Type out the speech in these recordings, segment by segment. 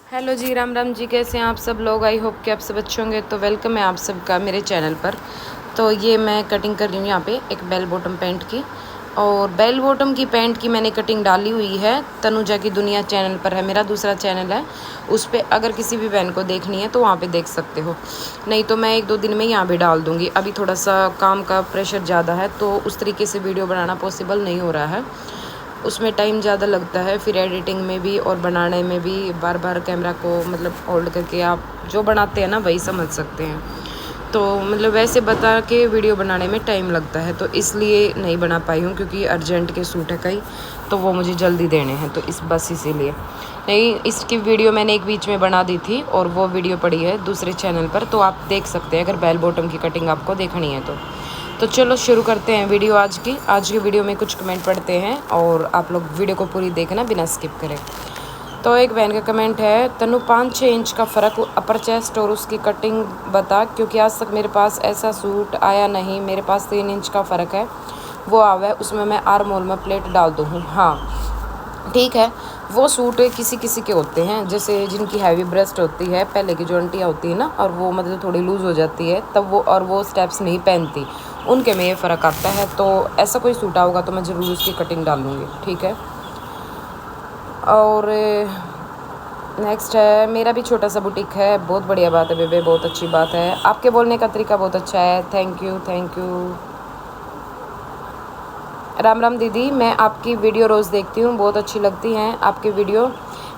Hello जी, राम राम जी। कैसे हैं आप सब लोग? आई होप कि आप सब अच्छे होंगे। तो वेलकम है आप सबका मेरे चैनल पर। तो ये मैं कटिंग कर रही हूँ यहाँ पे एक बेल बॉटम पैंट की। और बेल बॉटम की पैंट की मैंने कटिंग डाली हुई है तनुजा की दुनिया चैनल पर, है मेरा दूसरा चैनल है उस पर। अगर किसी भी बहन को देखनी है तो वहाँ पे देख सकते हो, नहीं तो मैं 1-2 दिन में यहाँ भी डाल दूँगी। अभी थोड़ा सा काम का प्रेशर ज़्यादा है तो उस तरीके से वीडियो बनाना पॉसिबल नहीं हो रहा है, उसमें टाइम ज़्यादा लगता है, फिर एडिटिंग में भी और बनाने में भी। बार बार कैमरा को मतलब होल्ड करके आप जो बनाते हैं ना वही समझ सकते हैं। तो मतलब वैसे बता के वीडियो बनाने में टाइम लगता है, तो इसलिए नहीं बना पाई हूँ, क्योंकि अर्जेंट के सूट है कई, तो वो मुझे जल्दी देने हैं, तो बस इसीलिए नहीं। इसकी वीडियो मैंने एक बीच में बना दी थी और वो वीडियो पड़ी है दूसरे चैनल पर, तो आप देख सकते हैं अगर बेल बॉटम की कटिंग आपको देखनी है तो चलो शुरू करते हैं वीडियो आज की वीडियो में कुछ कमेंट पढ़ते हैं और आप लोग वीडियो को पूरी देखना बिना स्किप करें। तो एक बहन का कमेंट है, तनु 5-6 इंच का फ़र्क अपर चेस्ट और उसकी कटिंग बता, क्योंकि आज तक मेरे पास ऐसा सूट आया नहीं। मेरे पास 3 इंच का फ़र्क है, वो आवे उसमें मैं आर्म होल में प्लेट डाल दूँ। हाँ ठीक है, वो सूट किसी किसी के होते हैं, जैसे जिनकी हैवी ब्रेस्ट होती है, पहले की जो आंटियाँ होती है ना, और वो मतलब थोड़ी लूज़ हो जाती है तब वो स्टेप्स नहीं पहनती, उनके में ये फ़र्क आता है। तो ऐसा कोई सूट होगा तो मैं ज़रूर उसकी कटिंग डालूँगी, ठीक है। और नेक्स्ट है, मेरा भी छोटा सा बुटीक है। बहुत बढ़िया बात है बेबे, बहुत अच्छी बात है। आपके बोलने का तरीका बहुत अच्छा है, thank you thank you. Ram Ram दीदी, मैं आपकी वीडियो रोज़ देखती हूँ, बहुत अच्छी लगती हैं आपकी वीडियो।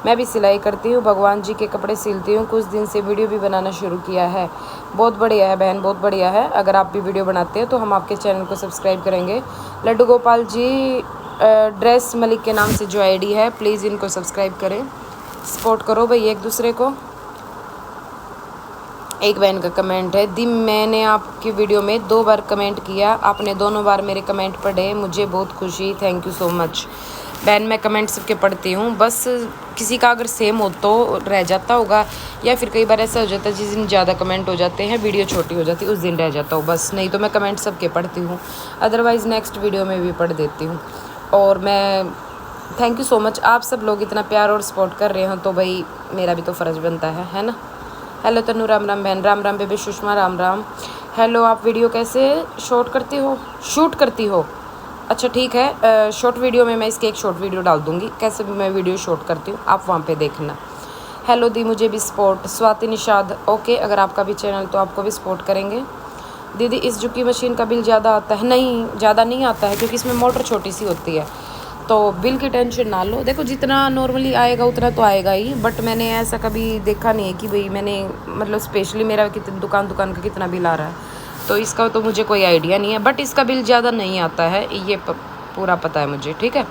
मैं भी सिलाई करती हूँ, भगवान जी के कपड़े सिलती हूँ, कुछ दिन से वीडियो भी बनाना शुरू किया है। बहुत बढ़िया है बहन, बहुत बढ़िया है। अगर आप भी वीडियो बनाते हैं तो हम आपके चैनल को सब्सक्राइब करेंगे। लड्डू गोपाल जी ड्रेस मलिक के नाम से जो आईडी है, प्लीज़ इनको सब्सक्राइब करें, सपोर्ट करो भाई एक दूसरे को। एक बहन का कमेंट है, दी मैंने आपकी वीडियो में 2 बार कमेंट किया, आपने दोनों बार मेरे कमेंट पढ़े, मुझे बहुत खुशी, थैंक यू सो मच। बहन मैं कमेंट सबके पढ़ती हूँ, बस किसी का अगर सेम हो तो रह जाता होगा, या फिर कई बार ऐसा हो जाता है जिस दिन ज़्यादा कमेंट हो जाते हैं, वीडियो छोटी हो जाती है, उस दिन रह जाता हो बस, नहीं तो मैं कमेंट सबके पढ़ती हूँ, अदरवाइज़ नेक्स्ट वीडियो में भी पढ़ देती हूँ। और मैं थैंक यू सो मच, आप सब लोग इतना प्यार और सपोर्ट कर रहे हो तो भाई मेरा भी तो फ़र्ज़ बनता है ना। हेलो तनु, राम राम बहन, राम राम बेबी सुषमा, राम राम। हेलो, आप वीडियो कैसे शूट करती हो? अच्छा ठीक है, शॉर्ट वीडियो में मैं इसकी एक शॉर्ट वीडियो डाल दूँगी, कैसे भी मैं वीडियो शूट करती हूँ, आप वहाँ पे देखना। हेलो दी, मुझे भी सपोर्ट। स्वाति निषाद, ओके, अगर आपका भी चैनल तो आपको भी सपोर्ट करेंगे। दीदी इस जुकी मशीन का बिल ज़्यादा आता है? नहीं, ज़्यादा नहीं आता है, क्योंकि इसमें मोटर छोटी सी होती है, तो बिल की टेंशन ना लो। देखो जितना नॉर्मली आएगा उतना तो आएगा ही, बट मैंने ऐसा कभी देखा नहीं है कि भाई मैंने मतलब स्पेशली मेरा कितने दुकान का कितना बिल आ रहा है, तो इसका तो मुझे कोई आइडिया नहीं है, बट इसका बिल ज़्यादा नहीं आता है, ये पूरा पता है मुझे, ठीक है।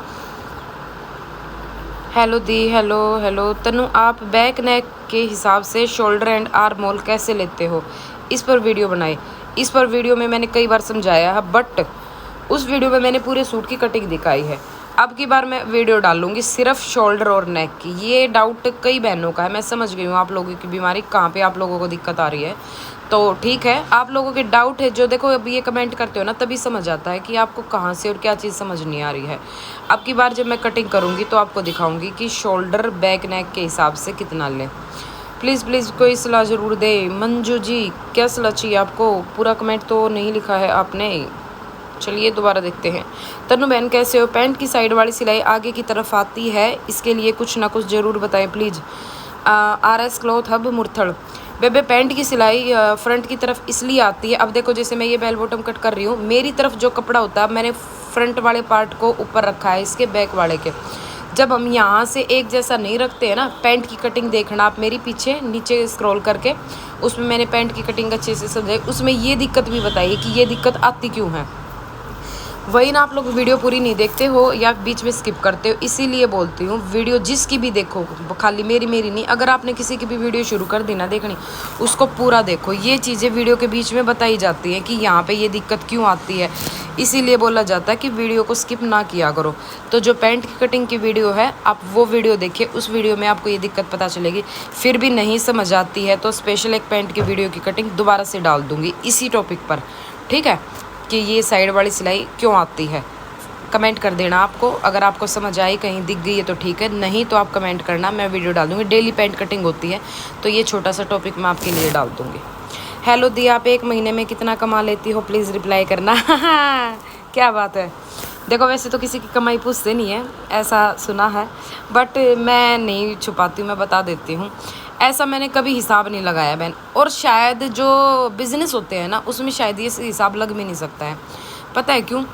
हेलो दी, हेलो तनु, आप बैक नेक के हिसाब से शोल्डर एंड आर्म होल कैसे लेते हो? इस पर वीडियो बनाए। इस पर वीडियो में मैंने कई बार समझाया है, बट उस वीडियो में मैंने पूरे सूट की कटिंग दिखाई है। अब की बार मैं वीडियो डालूंगी सिर्फ शोल्डर और नेक की। ये डाउट कई बहनों का है, मैं समझ गई हूँ आप लोगों की बीमारी कहाँ पे आप लोगों को दिक्कत आ रही है, तो ठीक है। आप लोगों के डाउट है जो देखो अभी ये कमेंट करते हो ना, तभी समझ आता है कि आपको कहाँ से और क्या चीज़ समझ नहीं आ रही है। अब की बार जब मैं कटिंग करूँगी तो आपको दिखाऊंगी कि शोल्डर बैक नेक के हिसाब से कितना लें। प्लीज़ कोई सलाह ज़रूर दे। मंजू जी, क्या सलाह चाहिए आपको? पूरा कमेंट तो नहीं लिखा है आपने, चलिए दोबारा देखते हैं। तनु बहन कैसे हो? पैंट की साइड वाली सिलाई आगे की तरफ आती है, इसके लिए कुछ ना कुछ ज़रूर बताएं प्लीज़। RS क्लॉथ हब मुरथड़। बेबे पैंट की सिलाई फ्रंट की तरफ इसलिए आती है, अब देखो जैसे मैं ये बेल बॉटम कट कर रही हूँ, मेरी तरफ जो कपड़ा होता है मैंने फ्रंट वाले पार्ट को ऊपर रखा है इसके बैक वाले के। जब हम यहाँ से एक जैसा नहीं रखते हैं ना, पैंट की कटिंग देखना आप मेरी पीछे नीचे स्क्रॉल करके, उसमें मैंने पैंट की कटिंग अच्छे से समझाई, उसमें ये दिक्कत भी बताइए कि ये दिक्कत आती क्यों है। वही ना, आप लोग वीडियो पूरी नहीं देखते हो या बीच में स्किप करते हो, इसीलिए बोलती हूँ वीडियो जिसकी भी देखो, खाली मेरी नहीं, अगर आपने किसी की भी वीडियो शुरू कर दी ना देखनी, उसको पूरा देखो। ये चीज़ें वीडियो के बीच में बताई जाती हैं कि यहाँ पे ये दिक्कत क्यों आती है, इसीलिए बोला जाता है कि वीडियो को स्किप ना किया करो। तो जो पैंट की कटिंग की वीडियो है आप वो वीडियो देखिए, उस वीडियो में आपको ये दिक्कत पता चलेगी। फिर भी नहीं समझ आती है तो स्पेशल एक पैंट की वीडियो की कटिंग दोबारा से डाल दूँगी इसी टॉपिक पर, ठीक है, कि ये साइड वाली सिलाई क्यों आती है। कमेंट कर देना आपको। अगर आपको समझ आई, कहीं दिख गई है तो ठीक है, नहीं तो आप कमेंट करना, मैं वीडियो डाल दूँगी। डेली पैंट कटिंग होती है तो ये छोटा सा टॉपिक मैं आपके लिए डाल दूँगी। हेलो दी, आप एक महीने में कितना कमा लेती हो, प्लीज़ रिप्लाई करना। क्या बात है। देखो वैसे तो किसी की कमाई पूछते नहीं है, ऐसा सुना है, बट मैं नहीं छुपाती हूँ, मैं बता देती हूँ। ऐसा मैंने कभी हिसाब नहीं लगाया बहन, और शायद जो बिज़नेस होते हैं ना उसमें शायद ये हिसाब लग भी नहीं सकता है। पता है क्यों?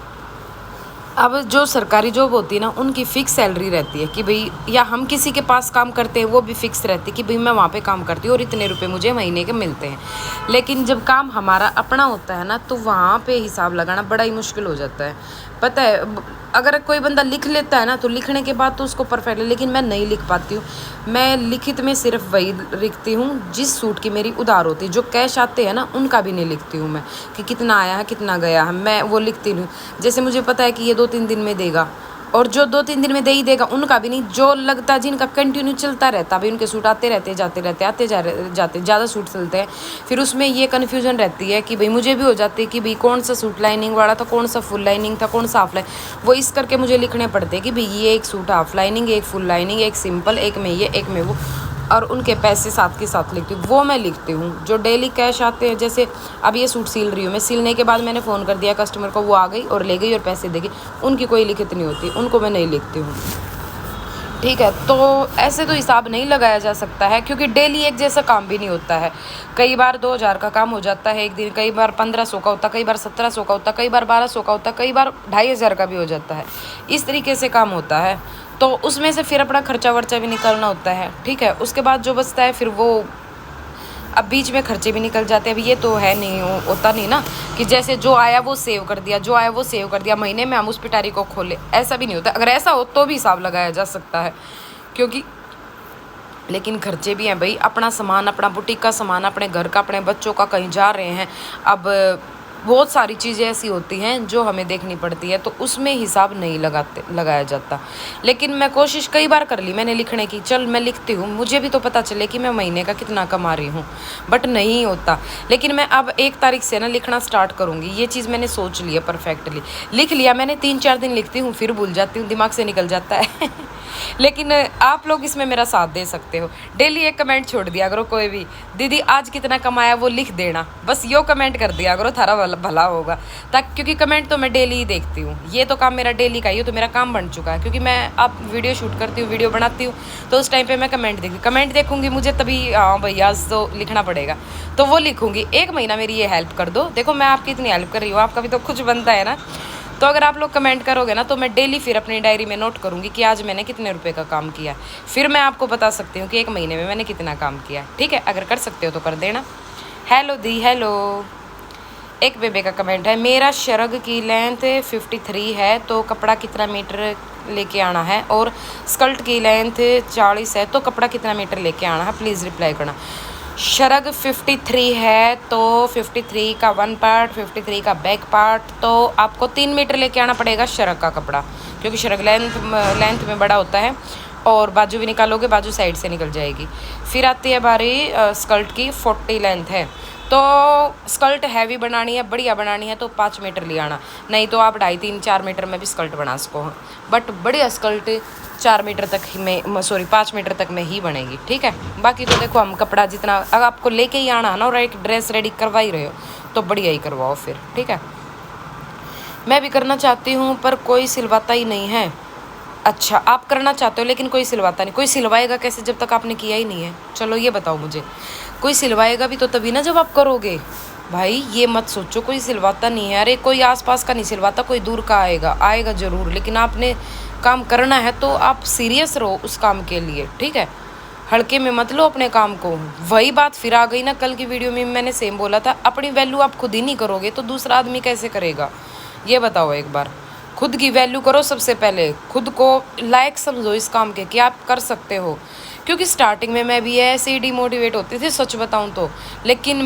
अब जो सरकारी जॉब होती है ना उनकी फ़िक्स सैलरी रहती है कि भाई, या हम किसी के पास काम करते हैं वो भी फिक्स रहती है कि भाई मैं वहाँ पे काम करती हूँ और इतने रुपए मुझे महीने के मिलते हैं। लेकिन जब काम हमारा अपना होता है ना तो वहाँ पे हिसाब लगाना बड़ा ही मुश्किल हो जाता है। पता है, अगर कोई बंदा लिख लेता है ना तो लिखने के बाद तो उसको परफेक्ट है, लेकिन मैं नहीं लिख पाती हूँ। मैं लिखित में सिर्फ वही लिखती हूँ जिस सूट की मेरी उधार होती है। जो कैश आते हैं ना उनका भी नहीं लिखती हूँ मैं कि कितना आया है कितना गया है, मैं वो लिखती नहीं। जैसे मुझे पता है कि ये 2-3 दिन में देगा, और जो 2-3 दिन में दे ही देगा उनका भी नहीं। जो लगता जिनका कंटिन्यू चलता रहता, भाई उनके सूट आते रहते जाते रहते, आते जाते ज़्यादा सूट चलते हैं, फिर उसमें ये कन्फ्यूजन रहती है कि भाई मुझे भी हो जाती है कि भाई कौन सा सूट लाइनिंग वाला था, कौन सा फुल लाइनिंग था, कौन सा हाफ लाइनिंग। वो इस करके मुझे लिखने पड़ते हैं कि भाई ये एक सूट हाफ लाइनिंग, एक फुल लाइनिंग, एक सिंपल, एक में ये, एक में वो, और उनके पैसे साथ के साथ लिखती हूँ। वो मैं लिखती हूँ। जो डेली कैश आते हैं, जैसे अब ये सूट सिल रही हूँ मैं, सिलने के बाद मैंने फ़ोन कर दिया कस्टमर को, वो आ गई और ले गई और पैसे देगी, उनकी कोई लिखित नहीं होती, उनको मैं नहीं लिखती हूँ। ठीक है, तो ऐसे तो हिसाब नहीं लगाया जा सकता है, क्योंकि डेली एक जैसा काम भी नहीं होता है। कई बार 2000 का काम हो जाता है एक दिन, कई बार 1500 का होता है, कई बार 1700 का होता है, कई बार 1200 का होता है, कई बार 2500 का भी हो जाता है। इस तरीके से काम होता है, तो उसमें से फिर अपना खर्चा वर्चा भी निकालना होता है। ठीक है, उसके बाद जो बचता है फिर वो, अब बीच में खर्चे भी निकल जाते हैं। अब ये तो है नहीं, होता नहीं ना कि जैसे जो आया वो सेव कर दिया, जो आया वो सेव कर दिया, महीने में हम उस पिटारी को खोले, ऐसा भी नहीं होता। अगर ऐसा हो तो भी हिसाब लगाया जा सकता है, क्योंकि लेकिन खर्चे भी हैं भाई। अपना सामान, अपना बुटीक का सामान, अपने घर का, अपने बच्चों का, कहीं जा रहे हैं, अब बहुत सारी चीज़ें ऐसी होती हैं जो हमें देखनी पड़ती है, तो उसमें हिसाब नहीं लगाया जाता। लेकिन मैं कोशिश कई बार कर ली मैंने लिखने की, चल मैं लिखती हूँ, मुझे भी तो पता चले कि मैं महीने का कितना कमा रही हूँ, बट नहीं होता। लेकिन मैं अब 1 तारीख से ना लिखना स्टार्ट करूँगी, ये चीज़ मैंने सोच लिया, परफेक्टली लिख लिया मैंने। 3-4 दिन लिखती हूँ, फिर भूल जाती हूँ, दिमाग से निकल जाता है। लेकिन आप लोग इसमें मेरा साथ दे सकते हो। डेली एक कमेंट छोड़ दिया करो, कोई भी, दीदी आज कितना कमाया वो लिख देना, बस यो कमेंट कर दिया करो, थारा भला होगा। ताकि, क्योंकि कमेंट तो मैं डेली ही देखती हूँ, ये तो काम मेरा डेली का ही, तो मेरा काम बन चुका है। क्योंकि मैं अब वीडियो शूट करती हूँ, वीडियो बनाती हूँ, तो उस टाइम पे मैं कमेंट देखूंगी मुझे, तभी हाँ भैया आज तो लिखना पड़ेगा, तो वो लिखूंगी। 1 महीना मेरी ये हेल्प कर दो। देखो मैं आपकी इतनी हेल्प कर रही हूँ, आपका भी तो कुछ बनता है ना। तो अगर आप लोग कमेंट करोगे ना तो मैं डेली फिर अपनी डायरी में नोट करूँगी कि आज मैंने कितने रुपए का काम किया, फिर मैं आपको बता सकती हूँ कि 1 महीने में मैंने कितना काम किया। ठीक है, अगर कर सकते हो तो कर देना। हेलो दी, हेलो। एक बेबे का कमेंट है, मेरा शरग की लेंथ 53 है तो कपड़ा कितना मीटर लेके आना है, और स्कर्ट की लेंथ 40 है तो कपड़ा कितना मीटर लेके आना है, प्लीज़ रिप्लाई करना। शरग 53 है तो 53 का 1 पार्ट, 53 का बैक पार्ट, तो आपको 3 मीटर लेके आना पड़ेगा शरग का कपड़ा, क्योंकि शरग लेंथ में बड़ा होता है, और बाजू भी निकालोगे, बाजू साइड से निकल जाएगी। फिर आती है बारी स्कर्ट की, 40 लेंथ है, तो स्कर्ट हैवी बनानी है, बढ़िया बनानी है तो 5 मीटर ले आना, नहीं तो आप 2.5, 3, 4 मीटर में भी स्कर्ट बना सको, बट बढ़िया स्कर्ट 4 मीटर तक में, सॉरी 5 मीटर तक में ही बनेगी। ठीक है, बाकी तो देखो हम कपड़ा जितना, अगर आपको लेके ही आना है ना और एक ड्रेस रेडी करवा ही रहे हो तो बढ़िया ही करवाओ फिर। ठीक है, मैं भी करना चाहती हूँ पर कोई सिलवाता ही नहीं है। अच्छा, आप करना चाहते हो लेकिन कोई सिलवाता नहीं, कोई सिलवाएगा कैसे जब तक आपने किया ही नहीं है? चलो ये बताओ मुझे, कोई सिलवाएगा भी तो तभी ना जब आप करोगे। भाई ये मत सोचो कोई सिलवाता नहीं है, अरे कोई आसपास का नहीं सिलवाता, कोई दूर का आएगा ज़रूर, लेकिन आपने काम करना है तो आप सीरियस रहो उस काम के लिए। ठीक है, हल्के में मत लो अपने काम को। वही बात फिर आ गई ना, कल की वीडियो में मैंने सेम बोला था, अपनी वैल्यू आप खुद ही नहीं करोगे तो दूसरा आदमी कैसे करेगा? ये बताओ एक बार। खुद की वैल्यू करो सबसे पहले, खुद को लायक समझो इस काम के कि आप कर सकते हो। क्योंकि स्टार्टिंग में मैं भी ऐसे ही डिमोटिवेट होती थी, सच बताऊं तो, लेकिन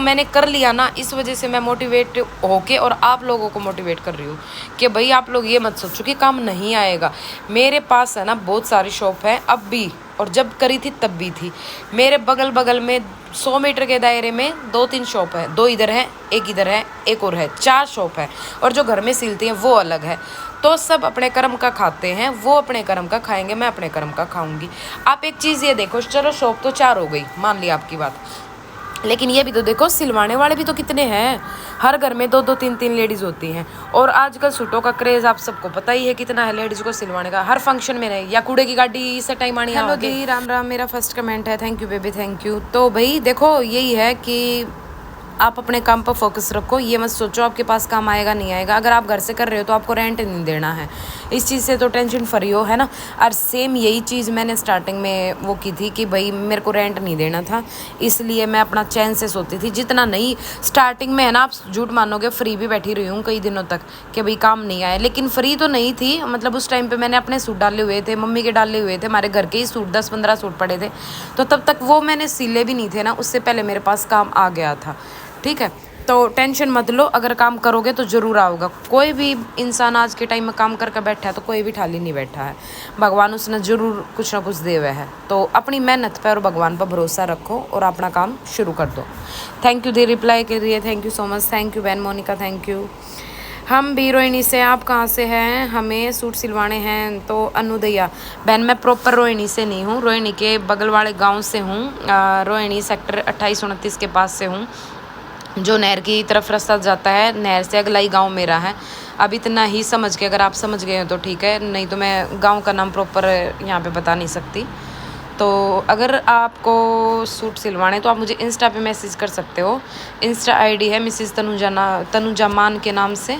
मैंने कर लिया ना, इस वजह से मैं मोटिवेट होके और आप लोगों को मोटिवेट कर रही हूँ कि भाई आप लोग ये मत सोचो कि काम नहीं आएगा। मेरे पास है ना बहुत सारी शॉप है अब भी, और जब करी थी तब भी थी। मेरे बगल बगल में 100 मीटर के दायरे में 2-3 शॉप है, 2 इधर है, एक इधर है, एक और है, 4 शॉप है। और जो घर में सिलती हैं वो अलग है। तो सब अपने कर्म का खाते हैं, वो अपने कर्म का खाएंगे, मैं अपने कर्म का खाऊंगी। आप एक चीज़ ये देखो, चलो शॉप तो 4 हो गई, मान लिया आपकी बात, लेकिन ये भी तो देखो सिलवाने वाले भी तो कितने हैं। हर घर में 2-2 3-3 लेडीज़ होती हैं। और आजकल सूटों का क्रेज़ आप सबको पता ही है कितना है लेडीज़ को सिलवाने का। हर फंक्शन में नहीं, या कूड़े की गाड़ी इस टाइम आनी। हेलो दी, राम राम, मेरा फर्स्ट कमेंट है, thank you baby, thank you. तो भाई देखो यही है कि आप अपने काम पर फोकस रखो, ये मत सोचो आपके पास काम आएगा नहीं आएगा। अगर आप घर से कर रहे हो तो आपको रेंट नहीं देना है, इस चीज़ से तो टेंशन फ्री हो, है ना। और सेम यही चीज़ मैंने स्टार्टिंग में वो की थी कि भाई मेरे को रेंट नहीं देना था, इसलिए मैं अपना चैन से सोती थी। जितना नहीं स्टार्टिंग में है ना, आप झूठ मानोगे, फ्री भी बैठी रही हूँ कई दिनों तक कि भाई काम नहीं आया, लेकिन फ्री तो नहीं थी। मतलब उस टाइम पर मैंने अपने सूट डाले हुए थे, मम्मी के डाले हुए थे, हमारे घर के ही सूट 10-15 सूट पड़े थे, तो तब तक वो मैंने सिले भी नहीं थे ना, उससे पहले मेरे पास काम आ गया था। ठीक है, तो टेंशन मत लो, अगर काम करोगे तो ज़रूर आओगा। कोई भी इंसान आज के टाइम में काम करके बैठा है तो कोई भी खाली नहीं बैठा है, भगवान उसने ज़रूर कुछ ना कुछ दे हुआ है। तो अपनी मेहनत पर और भगवान पर भरोसा रखो और अपना काम शुरू कर दो। थैंक यू दी रिप्लाई के लिए, thank you so much, thank you बहन मोनिका, थैंक यू। हम भी रोहिणी से, आप कहाँ से हैं? हमें सूट सिलवाने हैं। तो अनुदैया बहन, मैं प्रॉपर रोहिणी से नहीं हूँ, रोहिणी के बगल वाले गाँव से हूँ। रोहिणी सेक्टर 28-29 के पास से हूँ, जो नहर की तरफ रास्ता जाता है, नहर से अगला ही गांव मेरा है। अब इतना ही समझ के, अगर आप समझ गए हो तो ठीक है, नहीं तो मैं गांव का नाम प्रॉपर यहाँ पे बता नहीं सकती। तो अगर आपको सूट सिलवाने तो आप मुझे इंस्टा पे मैसेज कर सकते हो। इंस्टा आईडी है मिसेस तनुजा मान के नाम से।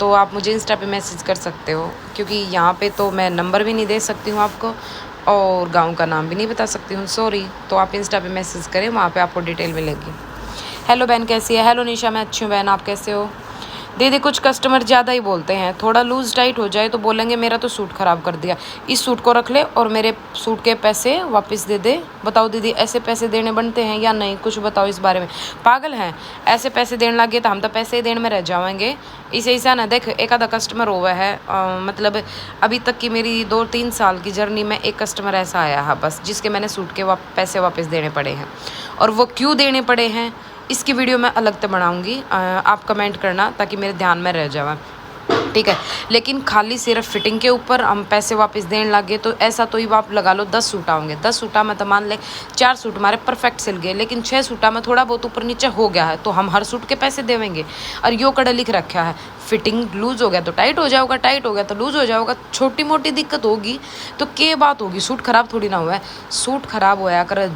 तो आप मुझे इंस्टा पे मैसेज कर सकते हो, क्योंकि यहाँ पे तो मैं नंबर भी नहीं दे सकती हूँ आपको और गाँव का नाम भी नहीं बता सकती हूँ, सॉरी। तो आप इंस्टा पे मैसेज करें, वहाँ पर आपको डिटेल मिलेगी। हेलो बहन कैसी है? हेलो निशा, मैं अच्छी हूँ बहन, आप कैसे हो? दीदी कुछ कस्टमर ज़्यादा ही बोलते हैं, थोड़ा लूज़ टाइट हो जाए तो बोलेंगे मेरा तो सूट ख़राब कर दिया, इस सूट को रख ले और मेरे सूट के पैसे वापस दे दे। बताओ दीदी ऐसे पैसे देने बनते हैं या नहीं, कुछ बताओ इस बारे में। पागल हैं, ऐसे पैसे देने लगे तो हम तो पैसे ही देने में रह जाएंगे। इसे ऐसा ना देख, एक आधा कस्टमर हुआ है, मतलब अभी तक की मेरी 2-3 साल की जर्नी में एक कस्टमर ऐसा आया है बस, जिसके मैंने सूट के पैसे वापस देने पड़े हैं। और वो क्यों देने पड़े हैं इसकी वीडियो मैं अलग से बनाऊंगी, आप कमेंट करना ताकि मेरे ध्यान में रह जाए, ठीक है। लेकिन खाली सिर्फ फिटिंग के ऊपर हम पैसे वापस देने लगे तो ऐसा तो ही आप लगा लो 10 सूटा होंगे, 10 सूटा में तो मान ले 4 सूट हमारे परफेक्ट सिल गए, लेकिन 6 सूटा में थोड़ा बहुत ऊपर नीचे हो गया है, तो हम हर सूट के पैसे देवेंगे। और यो कड़ा लिख रखा है, फिटिंग लूज़ हो गया तो टाइट हो जाएगा, टाइट हो गया तो लूज़ हो जाएगा। छोटी मोटी दिक्कत होगी तो क्या बात होगी, सूट ख़राब थोड़ी ना हुआ है। सूट ख़राब होया कर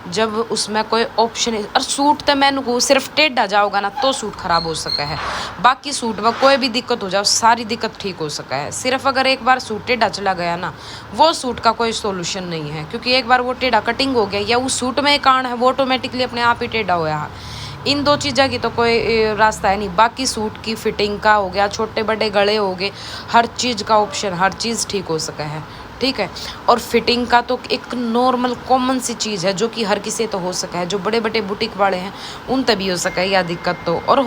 जब उसमें कोई ऑप्शन है। और सूट तो मैंने को सिर्फ टेढ़ा जाओगा ना तो सूट ख़राब हो सका है, बाकी सूट में कोई भी दिक्कत हो जाओ सारी दिक्कत ठीक हो सका है। सिर्फ अगर एक बार सूट टेढ़ा चला गया ना, वो सूट का कोई सोल्यूशन नहीं है, क्योंकि एक बार वो टेढ़ा कटिंग हो गया या उस सूट में कारण है वो ऑटोमेटिकली अपने आप ही टेढ़ा होया है। इन 2 चीज़ों की तो कोई रास्ता है नहीं। बाकी सूट की फिटिंग का हो गया, छोटे बड़े गले हो गए, हर चीज़ का ऑप्शन, हर चीज़ ठीक हो सका है, ठीक है। और फिटिंग का तो एक नॉर्मल कॉमन सी चीज़ है जो कि हर किसी तो हो सका है, जो बड़े बड़े बुटीक वाले हैं उन तभी हो सका है या दिक्कत तो, और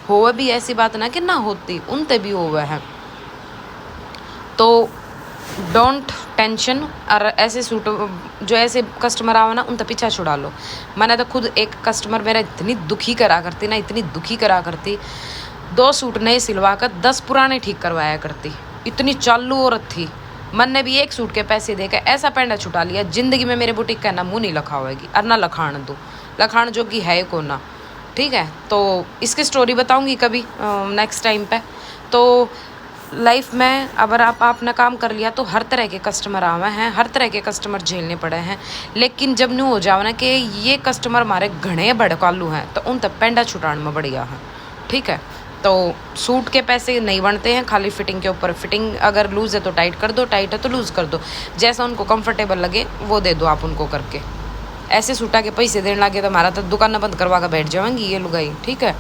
होवे भी ऐसी बात ना कि ना होती, उन तभी होवे है। तो डोंट टेंशन। और ऐसे सूट जो ऐसे कस्टमर आवे ना उन तक पीछा छुड़ा लो। मैंने तो खुद एक कस्टमर मेरा इतनी दुखी करा करती ना, इतनी दुखी करा करती, 2 सूट नए सिलवा कर 10 पुराने ठीक करवाया करती, इतनी चालू औरत थी। मन ने भी एक सूट के पैसे देकर ऐसा पैंडा छुटा लिया, ज़िंदगी में मेरे बुटीक का ना मुँह नहीं लखावेगी और ना लखाण दो, लखाण जो कि है को ना, ठीक है। तो इसकी स्टोरी बताऊंगी कभी नेक्स्ट टाइम पे। तो लाइफ में अगर आप अपना काम कर लिया तो हर तरह के कस्टमर आवे हैं, हर तरह के कस्टमर झेलने पड़े हैं, लेकिन जब न्यू हो जाओ ना कि ये कस्टमर हमारे घने भड़कालू हैं तो उन तक पेंडा छुटान में बढ़िया है, ठीक है। तो सूट के पैसे नहीं बनते हैं खाली फिटिंग के ऊपर। फिटिंग अगर लूज़ है तो टाइट कर दो, टाइट है तो लूज़ कर दो, जैसा उनको कंफर्टेबल लगे वो दे दो आप उनको करके। ऐसे सूटा के पैसे देने लगे तो हमारा तो दुकान बंद करवा कर बैठ जाएंगी ये लुगाई, ठीक है।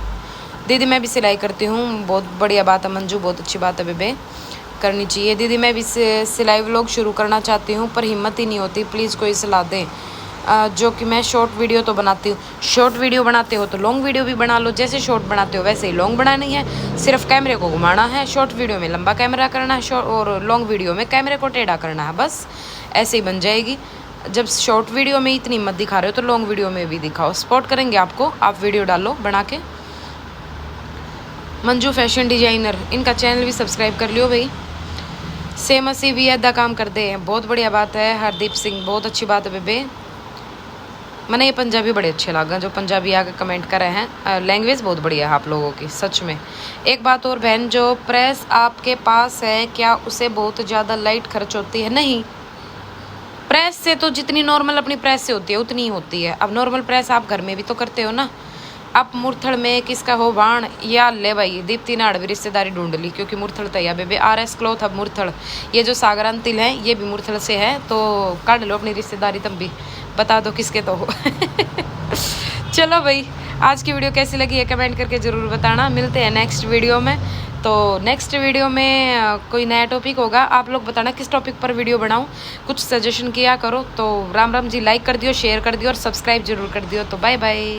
दीदी मैं भी सिलाई करती हूँ, बहुत बढ़िया बात है मंजू, बहुत अच्छी बात है बेबे, करनी चाहिए। दीदी मैं भी सिलाई व्लॉग शुरू करना चाहती हूँ पर हिम्मत ही नहीं होती, प्लीज़ कोई सलाह दें। जो कि मैं शॉर्ट वीडियो तो बनाती हूँ, शॉर्ट वीडियो बनाते हो तो लॉन्ग वीडियो भी बना लो, जैसे शॉर्ट बनाते हो वैसे ही लॉन्ग बनानी है, सिर्फ कैमरे को घुमाना है। शॉर्ट वीडियो में लंबा कैमरा करना है और लॉन्ग वीडियो में कैमरे को टेढ़ा करना है, बस ऐसे ही बन जाएगी। जब शॉर्ट वीडियो में इतनी मत दिखा रहे हो तो लॉन्ग वीडियो में भी दिखाओ, सपोर्ट करेंगे आपको। आप वीडियो डालो बना के। मंजू फैशन डिजाइनर, इनका चैनल भी सब्सक्राइब कर लियो भाई। सेम असी भी अदा काम करते हैं, बहुत बढ़िया बात है। हरदीप सिंह, बहुत अच्छी बात है बेबे। मैंने ये पंजाबी बड़े अच्छे लगा, जो पंजाबी आके कमेंट कर रहे हैं। लैंग्वेज बहुत बढ़िया है आप लोगों की, सच में। एक बात और बहन, जो प्रेस आपके पास है क्या उसे बहुत ज़्यादा लाइट खर्च होती है? नहीं, प्रेस से तो जितनी नॉर्मल अपनी प्रेस से होती है उतनी ही होती है। अब नॉर्मल प्रेस आप घर में भी तो करते हो ना। आप मुरथड़ में किसका हो बाण या ले भाई, दीप्ति नाड़ भी रिश्तेदारी ढूंढ ली, क्योंकि मुरथड़ तैयार बेबे। RS क्लॉथ अब मुरथड़, ये जो सागरान तिल है ये भी मुरथड़ से है, तो काट लो अपनी रिश्तेदारी तुम भी, बता दो किसके तो हो। चलो भाई, आज की वीडियो कैसी लगी है कमेंट करके ज़रूर बताना। मिलते हैं नेक्स्ट वीडियो में। तो नेक्स्ट वीडियो में कोई नया टॉपिक होगा, आप लोग बताना किस टॉपिक पर वीडियो बनाऊं, कुछ सजेशन किया करो। तो राम राम जी, लाइक कर दियो, शेयर कर दियो और सब्सक्राइब जरूर कर दियो। तो बाय बाय।